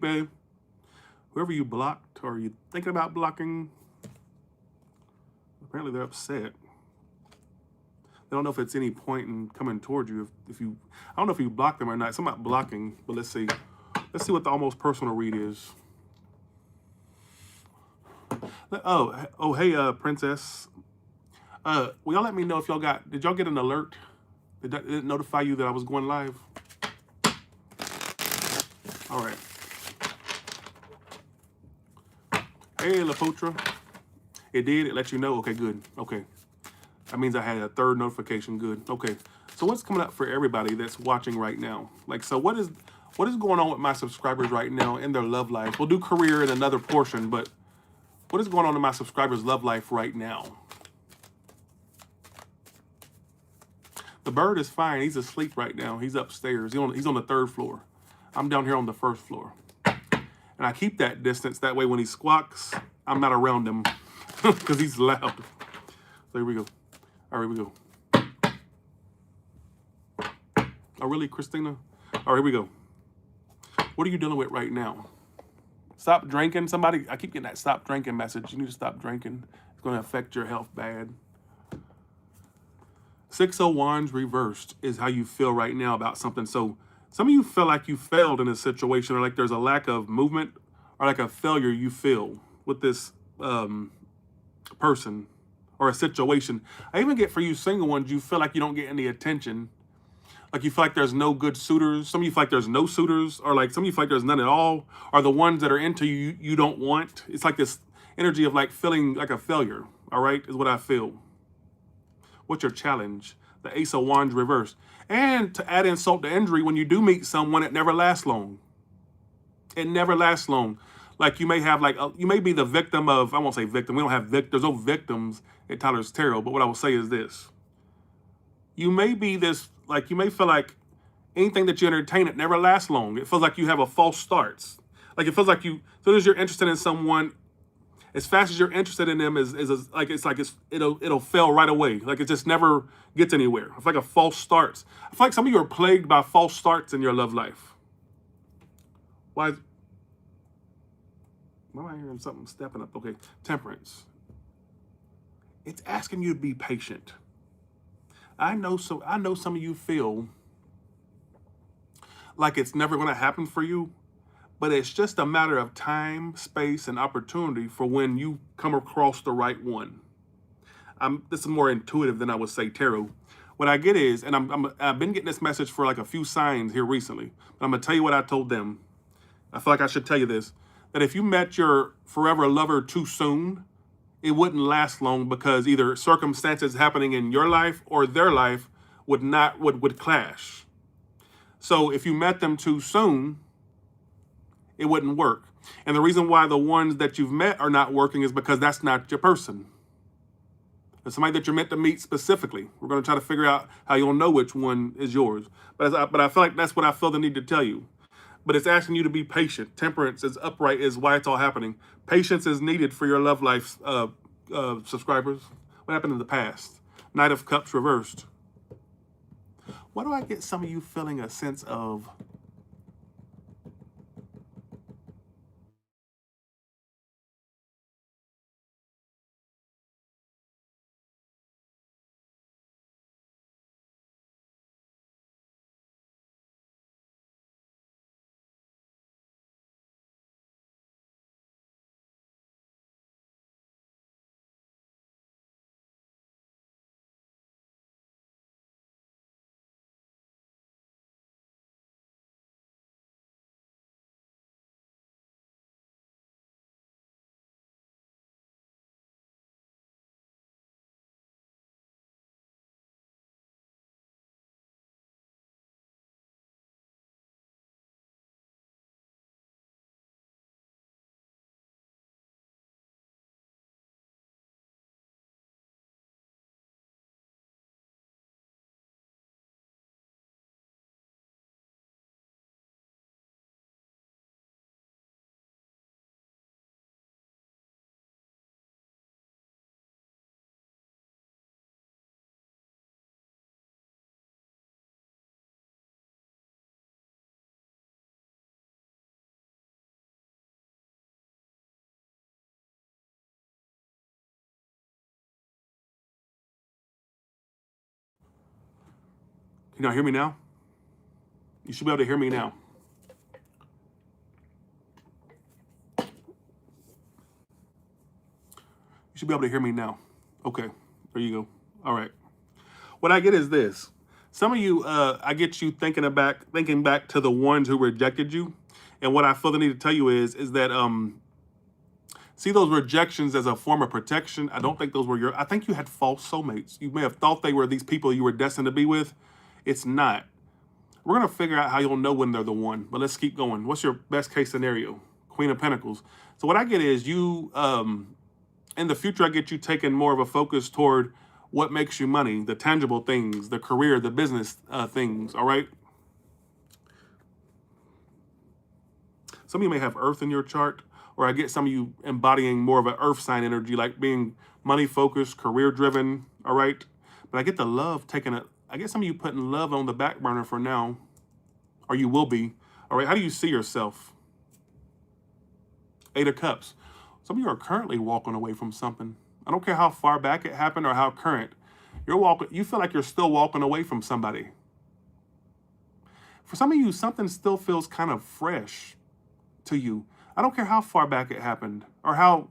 babe. Whoever you blocked or you thinking about blocking, apparently they're upset. They don't know if it's any point in coming towards you. If you, I don't know if you block them or not. It's about blocking, but let's see. Let's see what the almost personal read is. Oh, hey, princess. Will y'all let me know if y'all got? Did y'all get an alert? Did it notify you that I was going live? All right. Hey, Lapotra. It did. It let you know. Okay, good. Okay. That means I had a third notification. Good. Okay. So what's coming up for everybody that's watching right now? Like, so what is going on with my subscribers right now in their love life? We'll do career in another portion, but what is going on in my subscribers' love life right now? The bird is fine. He's asleep right now. He's upstairs. He's on the third floor. I'm down here on the first floor. And I keep that distance. That way when he squawks, I'm not around him because he's loud. So here we go. All right, here we go. Oh, really, Christina? All right, here we go. What are you dealing with right now? Stop drinking. Somebody, I keep getting that stop drinking message. You need to stop drinking. It's going to affect your health bad. 6 of Wands reversed is how you feel right now about something. So some of you feel like you failed in a situation, or like there's a lack of movement, or like a failure you feel with this person or a situation. I even get for you single ones, you feel like you don't get any attention. Like you feel like there's no good suitors. Some of you feel like there's no suitors, or like some of you feel like there's none at all, or the ones that are into you, you don't want. It's like this energy of like feeling like a failure, all right, is what I feel. What's your challenge? The Ace of Wands reversed. And to add insult to injury, when you do meet someone, it never lasts long. It never lasts long. Like you may have you may be the victim of, I won't say victim, we don't have there's no victims at Tyler's Tarot, but what I will say is this. You may be this, like you may feel like anything that you entertain, it never lasts long. It feels like you have a false starts. Like it feels like you, as soon as you're interested in someone, as fast as you're interested in them it'll fail right away. Like it just never gets anywhere. It's like a false starts. I feel like some of you are plagued by false starts in your love life. Why am I hearing something stepping up? Okay, Temperance. It's asking you to be patient. I know some of you feel like it's never going to happen for you, but it's just a matter of time, space, and opportunity for when you come across the right one. This is more intuitive than I would say tarot. What I get is, and I've been getting this message for like a few signs here recently, but I'm gonna tell you what I told them. I feel like I should tell you this, that if you met your forever lover too soon, it wouldn't last long because either circumstances happening in your life or their life would clash. So if you met them too soon, it wouldn't work. And the reason why the ones that you've met are not working is because that's not your person. It's somebody that you're meant to meet specifically. We're going to try to figure out how you'll know which one is yours. But I feel like that's what I feel the need to tell you. But it's asking you to be patient. Temperance is upright is why it's all happening. Patience is needed for your love life, subscribers. What happened in the past? Knight of Cups reversed. Why do I get some of you feeling a sense of You know, hear me now? You should be able to hear me now. You should be able to hear me now. Okay, there you go. All right. What I get is this. Some of you, I get you thinking back to the ones who rejected you. And what I feel the need to tell you is that see those rejections as a form of protection. I don't think those were I think you had false soulmates. You may have thought they were these people you were destined to be with. It's not. We're going to figure out how you'll know when they're the one, but let's keep going. What's your best case scenario? Queen of Pentacles. So what I get is you, in the future, I get you taking more of a focus toward what makes you money, the tangible things, the career, the business things, all right? Some of you may have Earth in your chart, or I get some of you embodying more of an Earth sign energy, like being money-focused, career-driven, all right? But I get the love I get some of you putting love on the back burner for now, or you will be, all right? How do you see yourself? 8 of Cups. Some of you are currently walking away from something. I don't care how far back it happened or how current. You feel like you're still walking away from somebody. For some of you, something still feels kind of fresh to you. I don't care how far back it happened or how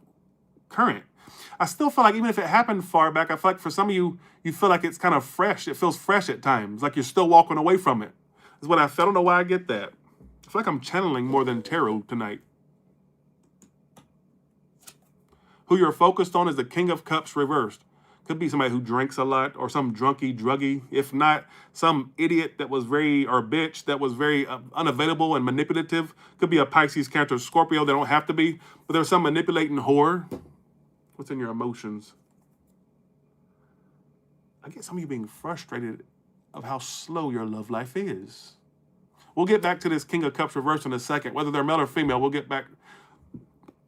current. I still feel like even if it happened far back, I feel like for some of you, you feel like it's kind of fresh. It feels fresh at times, like you're still walking away from it. That's what I felt. I don't know why I get that. I feel like I'm channeling more than tarot tonight. Who you're focused on is the King of Cups reversed. Could be somebody who drinks a lot or some druggy. If not, some idiot that was bitch that was very unavailable and manipulative. Could be a Pisces, Cancer, Scorpio. They don't have to be, but there's some manipulating whore. What's in your emotions? I get some of you being frustrated of how slow your love life is. We'll get back to this King of Cups reverse in a second. Whether they're male or female, we'll get back.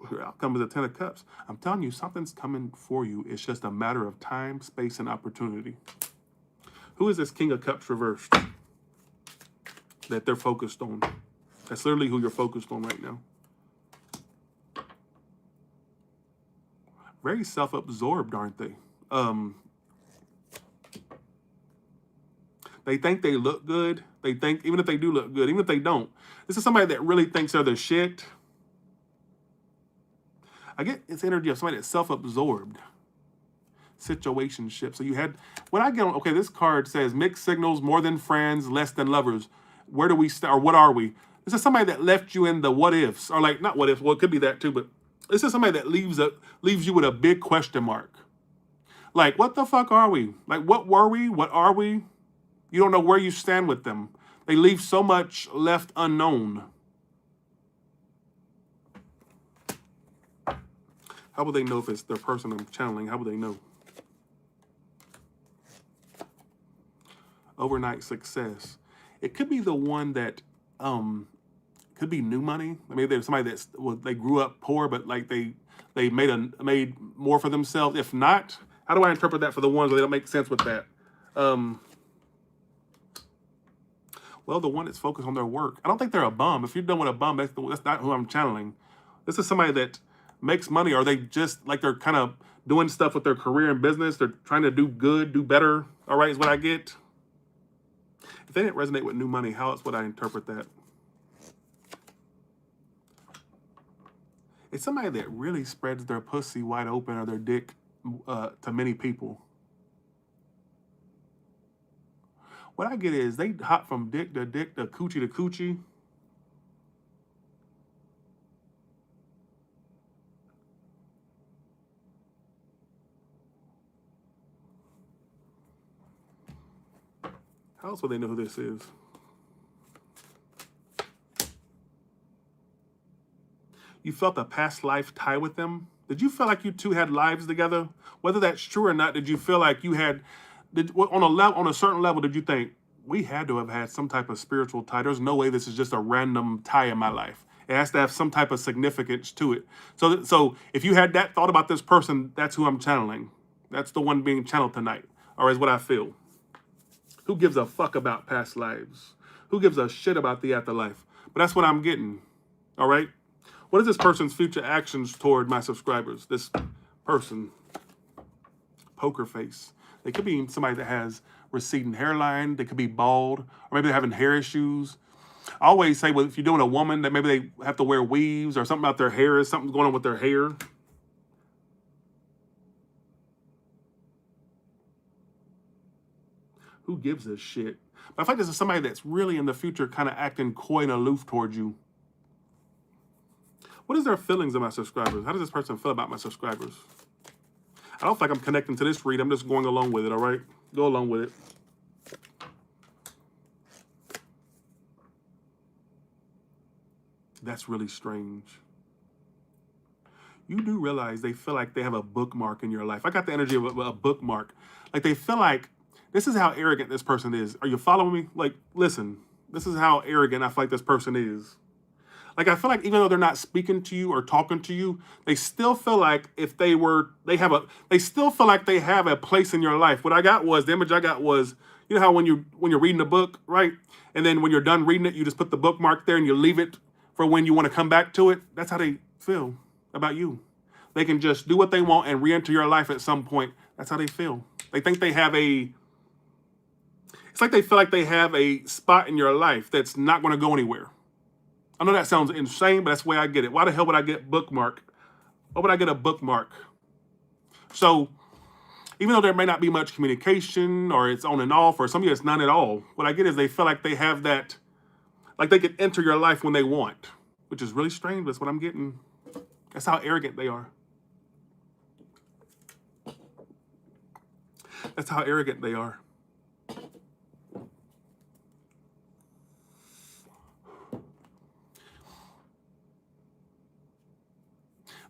Your outcome is the 10 of Cups. I'm telling you, something's coming for you. It's just a matter of time, space, and opportunity. Who is this King of Cups reversed that they're focused on? That's literally who you're focused on right now. Very self-absorbed, aren't they? They think they look good. They think, even if they do look good, even if they don't, this is somebody that really thinks they're the shit. I get this energy of somebody that's self-absorbed. Situationship. So you had, when I get on, okay, this card says mixed signals, more than friends, less than lovers. Where do we start, or what are we? This is somebody that left you in the what ifs, or like, not what ifs, well, it could be that too, but this is somebody that leaves you with a big question mark. Like, what the fuck are we? Like, what were we? What are we? You don't know where you stand with them. They leave so much left unknown. How will they know if it's their person I'm channeling? How will they know? Overnight success. It could be the one that could be new money. I mean, there's somebody that's, well, they grew up poor, but like they made more for themselves. If not, how do I interpret that for the ones where they don't make sense with that? Well, the one that's focused on their work. I don't think they're a bum. If you're done with a bum, that's not who I'm channeling. This is somebody that makes money, or they just, like, they're kind of doing stuff with their career and business. They're trying to do good, do better. All right, is what I get. If they didn't resonate with new money, how else would I interpret that? It's somebody that really spreads their pussy wide open or their dick to many people. What I get is they hop from dick to coochie to coochie. How else would they know who this is? You felt a past life tie with them? Did you feel like you two had lives together? Whether that's true or not, did you feel like you had, on a certain level, did you think, we had to have had some type of spiritual tie? There's no way this is just a random tie in my life. It has to have some type of significance to it. So if you had that thought about this person, that's who I'm channeling. That's the one being channeled tonight, or is what I feel. Who gives a fuck about past lives? Who gives a shit about the afterlife? But that's what I'm getting, all right? What is this person's future actions toward my subscribers? This person, poker face. They could be somebody that has receding hairline. They could be bald, or maybe they're having hair issues. I always say, well, if you're doing a woman, that maybe they have to wear weaves or something about their hair. Is something's going on with their hair. Who gives a shit? But I feel like this is somebody that's really in the future kind of acting coy and aloof towards you. What is their feelings of my subscribers? How does this person feel about my subscribers? I don't think I'm connecting to this read. I'm just going along with it, all right? Go along with it. That's really strange. You do realize they feel like they have a bookmark in your life. I got the energy of a bookmark. Like they feel like, this is how arrogant this person is. Are you following me? Like, listen, this is how arrogant I feel like this person is. Like, I feel like even though they're not speaking to you or talking to you, they still feel like if they still feel like they have a place in your life. What I got was, the image I got was, you know how when you're reading a book, right? And then when you're done reading it, you just put the bookmark there and you leave it for when you want to come back to it. That's how they feel about you. They can just do what they want and re-enter your life at some point. That's how they feel. They think they have it's like they feel like they have a spot in your life that's not going to go anywhere. I know that sounds insane, but that's the way I get it. Why the hell would I get bookmark? Why would I get a bookmark? So even though there may not be much communication or it's on and off, or some of you it's none at all, what I get is they feel like they have that, like they can enter your life when they want, which is really strange, but that's what I'm getting. That's how arrogant they are. That's how arrogant they are.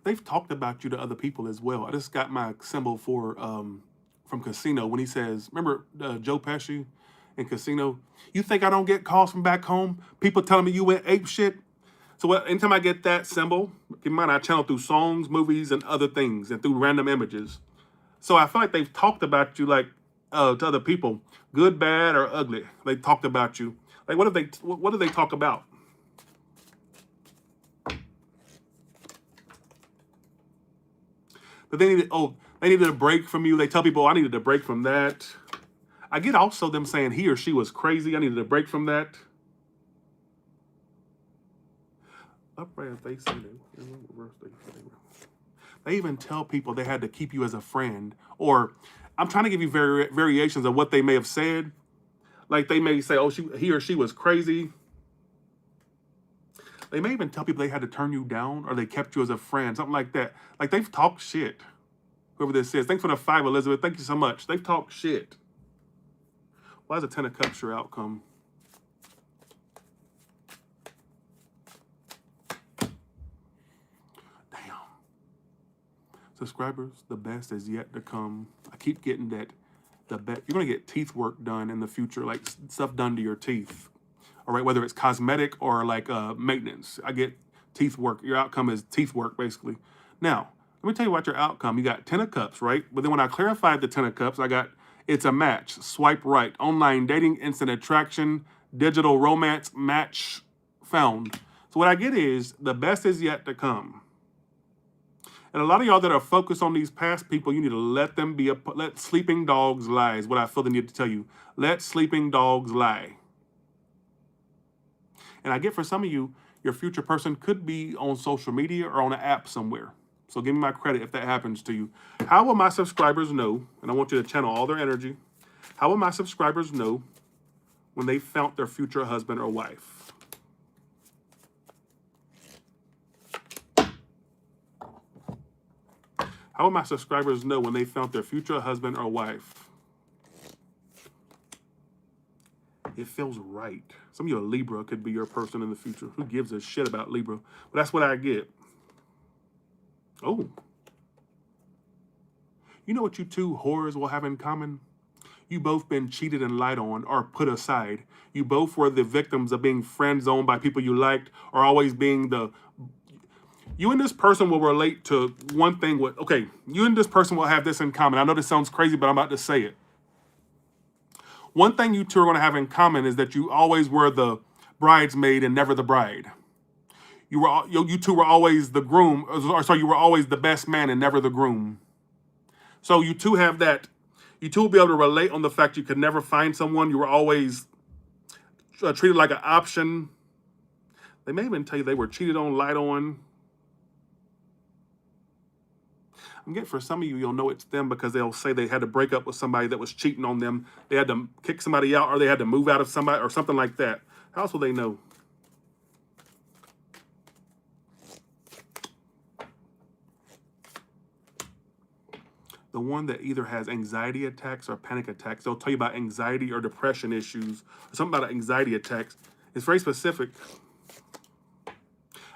They've talked about you to other people as well. I just got my symbol for from Casino when he says, remember Joe Pesci in Casino? You think I don't get calls from back home? People telling me you went ape shit? So anytime I get that symbol, keep in mind I channel through songs, movies, and other things, and through random images. So I feel like they've talked about you like to other people, good, bad, or ugly. They talked about you. Like what do they talk about? But they needed a break from you. They tell people, I needed a break from that. I get also them saying he or she was crazy. I needed a break from that. Upright facing. They even tell people they had to keep you as a friend. Or I'm trying to give you variations of what they may have said. Like they may say, oh, he or she was crazy. They may even tell people they had to turn you down or they kept you as a friend, something like that. Like they've talked shit. Whoever this is. Thanks for the 5, Elizabeth. Thank you so much. They've talked shit. Why is a 10 of Cups your outcome? Damn. Subscribers, the best is yet to come. I keep getting that. You're going to get teeth work done in the future, like stuff done to your teeth. All right, whether it's cosmetic or like maintenance. I get teeth work. Your outcome is teeth work, basically. Now, let me tell you about your outcome. You got 10 of Cups, right? But then when I clarified the 10 of Cups, I got it's a match, swipe right, online dating, instant attraction, digital romance, match found. So what I get is the best is yet to come. And a lot of y'all that are focused on these past people, you need to let them be, let sleeping dogs lie is what I feel the need to tell you. Let sleeping dogs lie. And I get for some of you, your future person could be on social media or on an app somewhere. So give me my credit if that happens to you. How will my subscribers know, and I want you to channel all their energy, how will my subscribers know when they found their future husband or wife? How will my subscribers know when they found their future husband or wife? It feels right. Some of you, a Libra, could be your person in the future. Who gives a shit about Libra? But that's what I get. Oh. You know what you two whores will have in common? You both been cheated and lied on or put aside. You both were the victims of being friend zoned by people you liked or always being the... You and this person will relate to one thing. Okay, you and this person will have this in common. I know this sounds crazy, but I'm about to say it. One thing you two are going to have in common is that you always were the bridesmaid and never the bride. You two were always the groom, or sorry, you were always the best man and never the groom. So you two have that. You two will be able to relate on the fact you could never find someone. You were always treated like an option. They may even tell you they were cheated on, lied on. I'm getting for some of you, you'll know it's them because they'll say they had to break up with somebody that was cheating on them. They had to kick somebody out, or they had to move out of somebody or something like that. How else will they know? The one that either has anxiety attacks or panic attacks. They'll tell you about anxiety or depression issues, or something about anxiety attacks. It's very specific.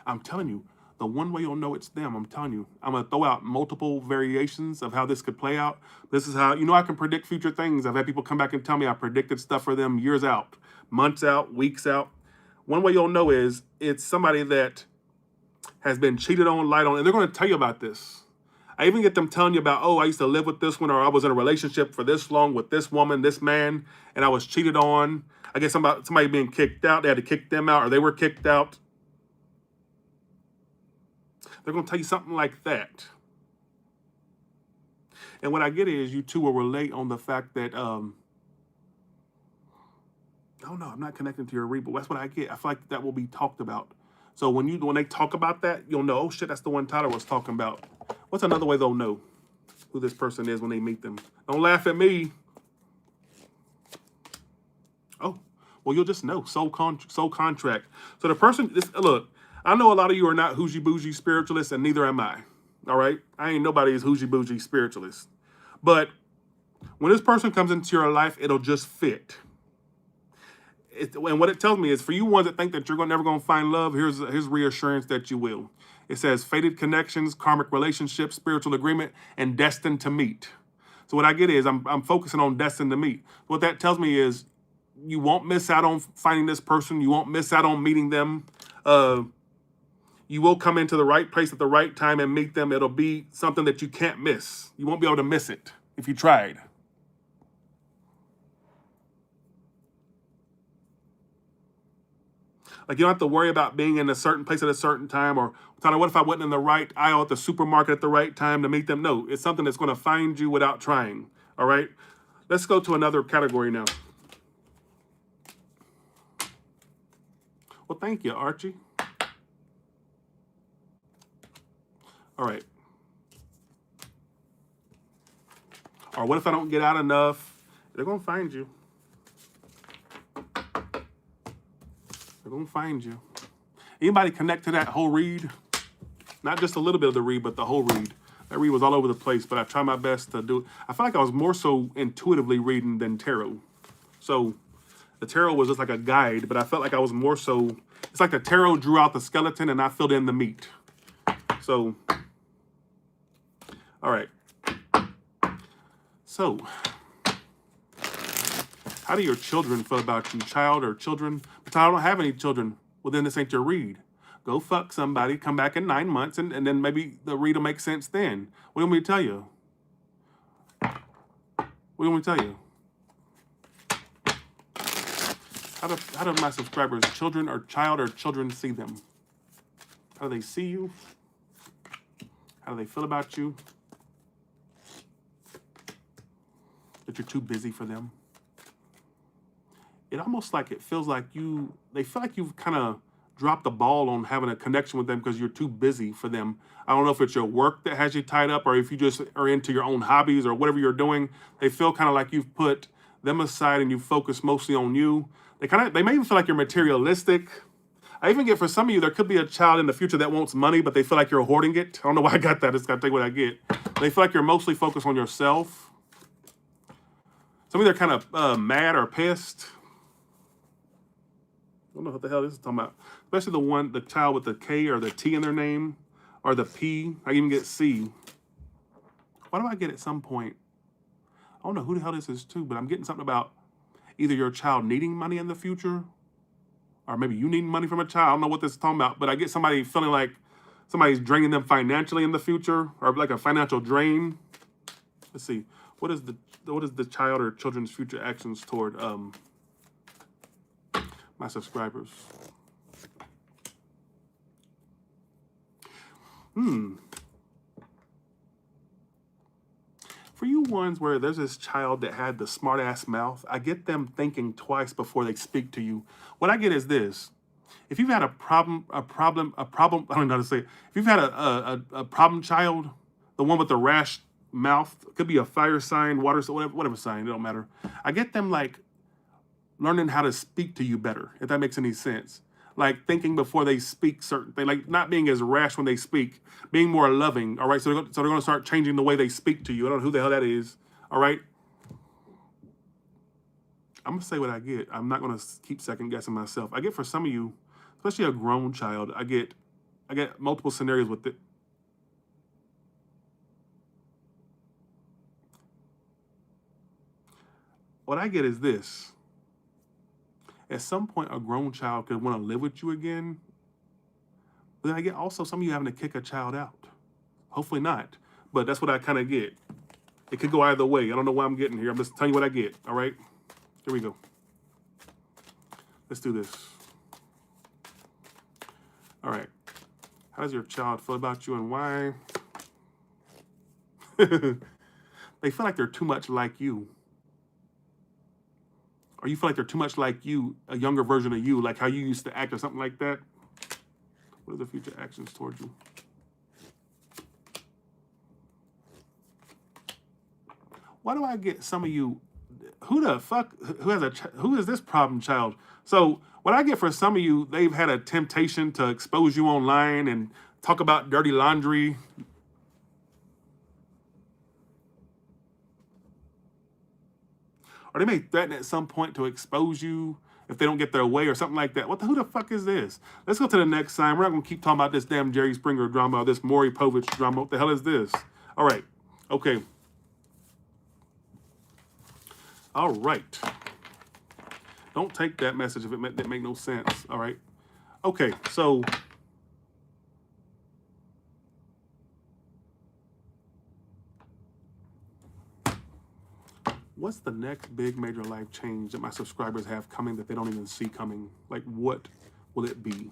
I'm telling you, the one way you'll know it's them, I'm telling you, I'm going to throw out multiple variations of how this could play out. This is how, I can predict future things. I've had people come back and tell me I predicted stuff for them years out, months out, weeks out. One way you'll know is it's somebody that has been cheated on, lied on, and they're going to tell you about this. I even get them telling you about, oh, I used to live with this one, or I was in a relationship for this long with this woman, this man, and I was cheated on. I guess somebody being kicked out. They had to kick them out, or they were kicked out. They're going to tell you something like that. And what I get is you two will relate on the fact that, oh no, I'm not connecting to your read, but that's what I get. I feel like that will be talked about. So when they talk about that, you'll know, oh shit, that's the one Tyler was talking about. What's another way they'll know who this person is when they meet them? Don't laugh at me. Oh, well, you'll just know. Soul contract. So the person, look, I know a lot of you are not hoogie bougie spiritualists, and neither am I. All right? I ain't nobody's hoogie bougie spiritualist. But when this person comes into your life, it'll just fit. And what it tells me is, for you ones that think that you're never going to find love, here's reassurance that you will. It says fated connections, karmic relationships, spiritual agreement, and destined to meet. So what I get is I'm focusing on destined to meet. What that tells me is you won't miss out on finding this person. You won't miss out on meeting them. You will come into the right place at the right time and meet them. It'll be something that you can't miss. You won't be able to miss it if you tried. Like, you don't have to worry about being in a certain place at a certain time, or what if I wasn't in the right aisle at the supermarket at the right time to meet them? No, it's something that's going to find you without trying. All right? Let's go to another category now. Well, thank you, Archie. All right. Or what if I don't get out enough? They're going to find you. They're going to find you. Anybody connect to that whole read? Not just a little bit of the read, but the whole read. That read was all over the place, but I tried my best to do it. I feel like I was more so intuitively reading than tarot. So the tarot was just like a guide, but I felt like I was more so, it's like the tarot drew out the skeleton and I filled in the meat. So, all right. So, how do your children feel about you? Child or children? But I don't have any children. Well, then this ain't your read. Go fuck somebody, come back in 9 months, and then maybe the read will make sense then. What do you want me to tell you? What do you want me to tell you? How do my subscribers, children or child or children, see them? How do they see you? How do they feel about you? That you're too busy for them? It almost like it feels like they feel like you've kind of dropped the ball on having a connection with them because you're too busy for them. I don't know if it's your work that has you tied up, or if you just are into your own hobbies or whatever you're doing. They feel kind of like you've put them aside and you focus mostly on you. They may even feel like you're materialistic. I even get, for some of you, there could be a child in the future that wants money, but they feel like you're hoarding it. I don't know why I got that. I just got to take what I get. They feel like you're mostly focused on yourself. Some of you are kind of mad or pissed. I don't know what the hell this is talking about. Especially the child with the K or the T in their name, or the P. I even get C. Why do I get at some point? I don't know who the hell this is too, but I'm getting something about either your child needing money in the future, or maybe you needing money from a child. I don't know what this is talking about, but I get somebody feeling like somebody's draining them financially in the future, or like a financial drain. Let's see. What is the child or children's future actions toward my subscribers? For for you ones where there's this child that had the smart ass mouth, I get them thinking twice before they speak to you. What I get is this. If you've had a problem, I don't know how to say it. If you've had a problem child, the one with the rash mouth, could be a fire sign, water, whatever sign, it don't matter. I get them like learning how to speak to you better, if that makes any sense. Like thinking before they speak certain things, like not being as rash when they speak, being more loving, all right? So they're going to start changing the way they speak to you. I don't know who the hell that is, all right? I'm going to say what I get. I'm not going to keep second guessing myself. I get for some of you, especially a grown child, I get multiple scenarios with it. What I get is this. At some point, a grown child could want to live with you again. But then I get also some of you having to kick a child out. Hopefully not. But that's what I kind of get. It could go either way. I don't know why I'm getting here. I'm just telling you what I get. All right? Here we go. Let's do this. All right. How does your child feel about you and why? They feel like they're too much like you. Or you feel like they're too much like you, a younger version of you, like how you used to act or something like that. What are the future actions towards you? Why do I get some of you, who is this problem child? So what I get for some of you, they've had a temptation to expose you online and talk about dirty laundry. Or they may threaten at some point to expose you if they don't get their way or something like that. Who the fuck is this? Let's go to the next sign. We're not going to keep talking about this damn Jerry Springer drama or this Maury Povich drama. What the hell is this? All right. Okay. All right. Don't take that message if it make no sense. All right. Okay. So what's the next big major life change that my subscribers have coming that they don't even see coming? Like, what will it be?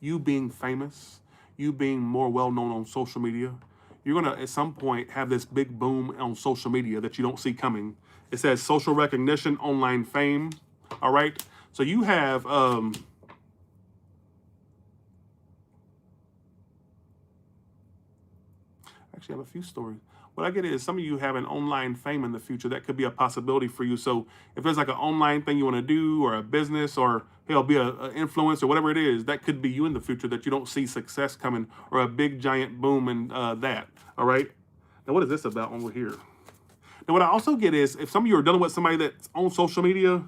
You being famous, you being more well-known on social media, you're going to, at some point, have this big boom on social media that you don't see coming. It says social recognition, online fame, all right? So you have... actually, I have a few stories. What I get is some of you have an online fame in the future. That could be a possibility for you. So if there's like an online thing you want to do or a business or hell, be an influencer, whatever it is, that could be you in the future that you don't see success coming or a big giant boom in that. All right. Now, what is this about when we're here? Now, what I also get is if some of you are dealing with somebody that's on social media,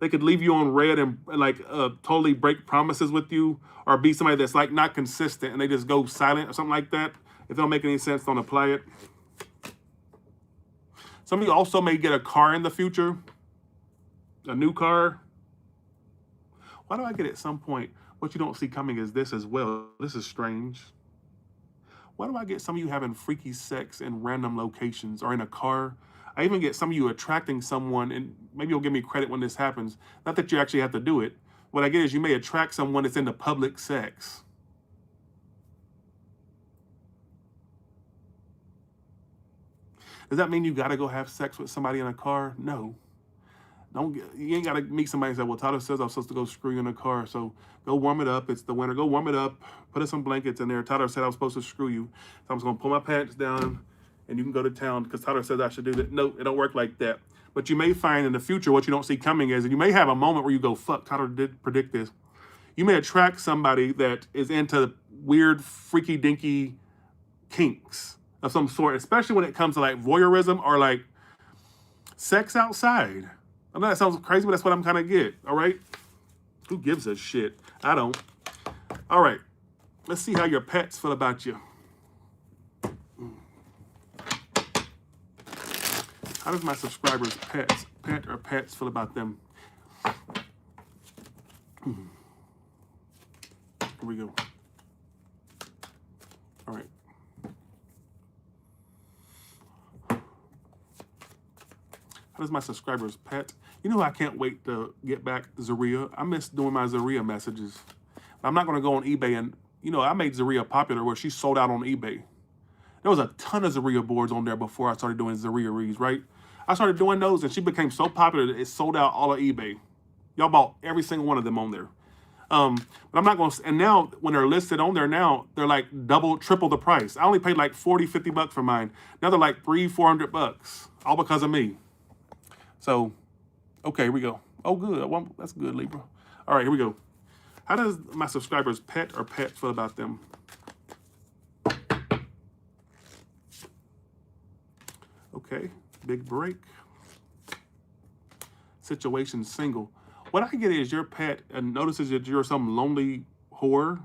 they could leave you on red and like totally break promises with you or be somebody that's like not consistent and they just go silent or something like that. If it don't make any sense, don't apply it. Some of you also may get a car in the future, a new car. Why do I get at some point what you don't see coming is this as well? This is strange. Why do I get some of you having freaky sex in random locations or in a car? I even get some of you attracting someone, and maybe you'll give me credit when this happens. Not that you actually have to do it. What I get is you may attract someone that's into public sex. Does that mean you got to go have sex with somebody in a car? No. You ain't got to meet somebody and say, well, Tyler says I'm supposed to go screw you in a car, so go warm it up. It's the winter. Go warm it up. Put some blankets in there. Tyler said I was supposed to screw you. So I'm just going to pull my pants down, and you can go to town because Tyler says I should do that. No, it don't work like that. But you may find in the future what you don't see coming is, and you may have a moment where you go, fuck, Tyler did predict this. You may attract somebody that is into weird, freaky, dinky kinks of some sort, especially when it comes to like voyeurism or like sex outside. I know that sounds crazy, but that's what I'm kind of get. All right. Who gives a shit? I don't. All right. Let's see how your pets feel about you. How does my subscribers' pet or pets feel about them? Here we go. All right. How does my subscribers' pet? You know, I can't wait to get back Zaria. I miss doing my Zaria messages. I'm not going to go on eBay and, you know, I made Zaria popular where she sold out on eBay. There was a ton of Zaria boards on there before I started doing Zaria reads, right? I started doing those, and she became so popular that it sold out all of eBay. Y'all bought every single one of them on there. But I'm not going to, and now when they're listed on there now, they're like double, triple the price. I only paid like 40, 50 bucks for mine. Now they're like 300, 400 bucks, all because of me. So, okay, here we go. Oh, good. Well, that's good, Libra. All right, here we go. How does my subscribers' pet or pets feel about them? Okay, big break. Situation single. What I get is your pet notices that you're some lonely whore.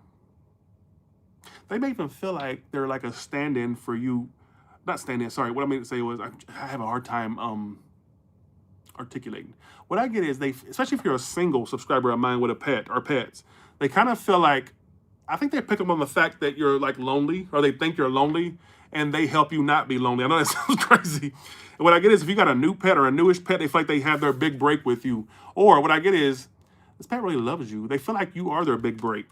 They may even feel like they're like a stand-in for you. Not stand-in, sorry. What I meant to say was I have a hard time articulating. What I get is they, especially if you're a single subscriber of mine with a pet or pets, they kind of feel like, I think they pick up on the fact that you're like lonely, or they think you're lonely, and they help you not be lonely. I know that sounds crazy. And what I get is if you got a new pet or a newish pet, they feel like they have their big break with you. Or what I get is this pet really loves you. They feel like you are their big break.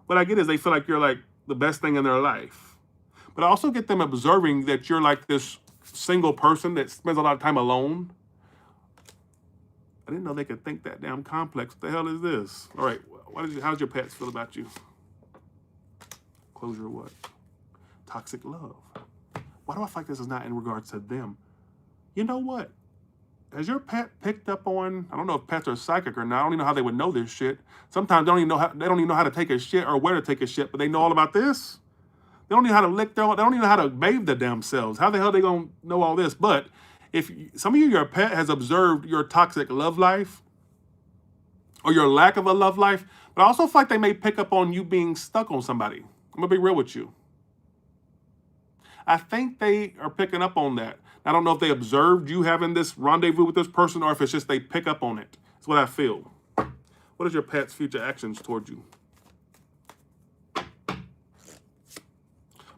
What I get is they feel like you're like the best thing in their life. But I also get them observing that you're like this single person that spends a lot of time alone. I didn't know they could think that damn complex. What the hell is this? All right, how's your pets feel about you? Closure what? Toxic love. Why do I feel like this is not in regards to them? You know what? Has your pet picked up on, I don't know if pets are psychic or not. I don't even know how they would know this shit. Sometimes they don't even know how to take a shit or where to take a shit, but they know all about this. They don't know how to lick they don't even know how to bathe their damn selves. How the hell are they gonna know all this? But if some of you, your pet has observed your toxic love life or your lack of a love life, but I also feel like they may pick up on you being stuck on somebody. I'm gonna be real with you. I think they are picking up on that. I don't know if they observed you having this rendezvous with this person or if it's just they pick up on it. That's what I feel. What is your pet's future actions towards you?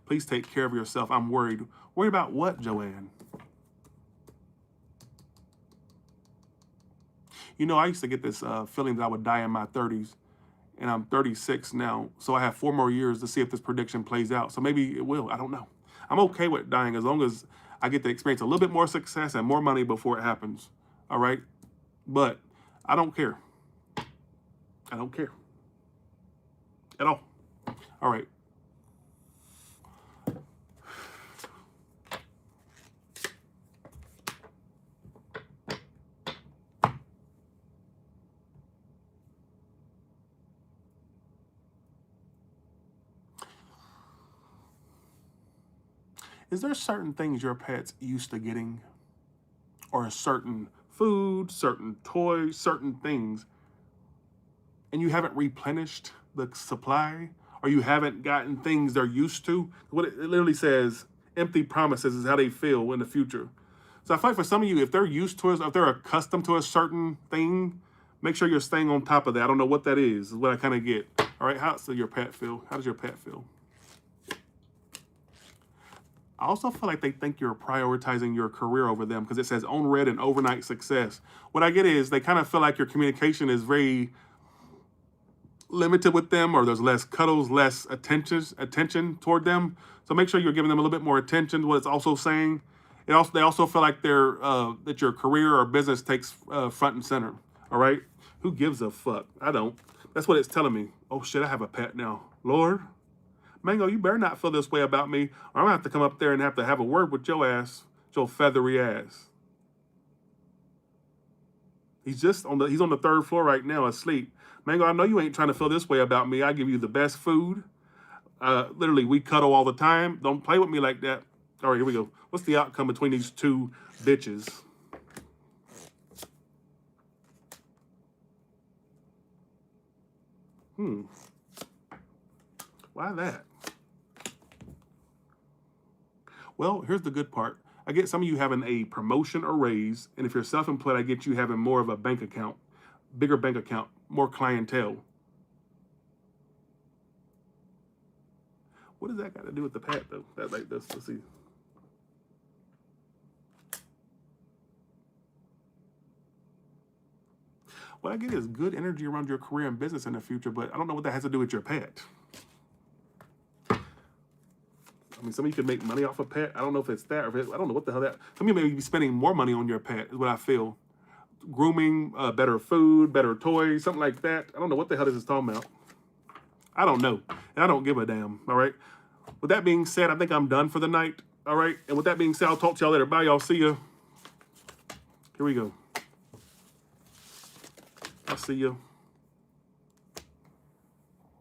Please take care of yourself. I'm worried. Worried about what, Joanne? You know, I used to get this feeling that I would die in my 30s, and I'm 36 now, so I have 4 more years to see if this prediction plays out. So maybe it will. I don't know. I'm okay with dying as long as I get to experience a little bit more success and more money before it happens. All right? But I don't care. I don't care. At all. All right. Is there certain things your pet's used to getting? Or certain food, certain toys, certain things, and you haven't replenished the supply? Or you haven't gotten things they're used to? What it literally says, empty promises is how they feel in the future. So I feel like for some of you, if they're used to it, if they're accustomed to a certain thing, make sure you're staying on top of that. I don't know what that is what I kind of get. All right, how does your pet feel? How does your pet feel? I also feel like they think you're prioritizing your career over them because it says own red and overnight success. What I get is they kind of feel like your communication is very limited with them, or there's less cuddles, less attention toward them. So make sure you're giving them a little bit more attention to what it's also saying. They also feel like they're that your career or business takes front and center. All right? Who gives a fuck? I don't. That's what it's telling me. Oh shit, I have a pet now. Lord. Mango, you better not feel this way about me, or I'm gonna have to come up there and have a word with your ass, your feathery ass. He's on the 3rd floor right now, asleep. Mango, I know you ain't trying to feel this way about me. I give you the best food. Literally, we cuddle all the time. Don't play with me like that. All right, here we go. What's the outcome between these two bitches? Why that? Well, here's the good part. I get some of you having a promotion or raise, and if you're self-employed, I get you having more of a bank account, bigger bank account, more clientele. What does that got to do with the pet, though? That like this. Let's see. What I get is good energy around your career and business in the future, but I don't know what that has to do with your pet. I mean, some of you could make money off a pet. I don't know if it's that, or if I don't know what the hell that. Some of you may be spending more money on your pet, is what I feel. Grooming, better food, better toys, something like that. I don't know what the hell this is talking about. I don't know. And I don't give a damn, all right? With that being said, I think I'm done for the night, all right? And with that being said, I'll talk to y'all later. Bye, y'all. See ya. Here we go. I'll see you.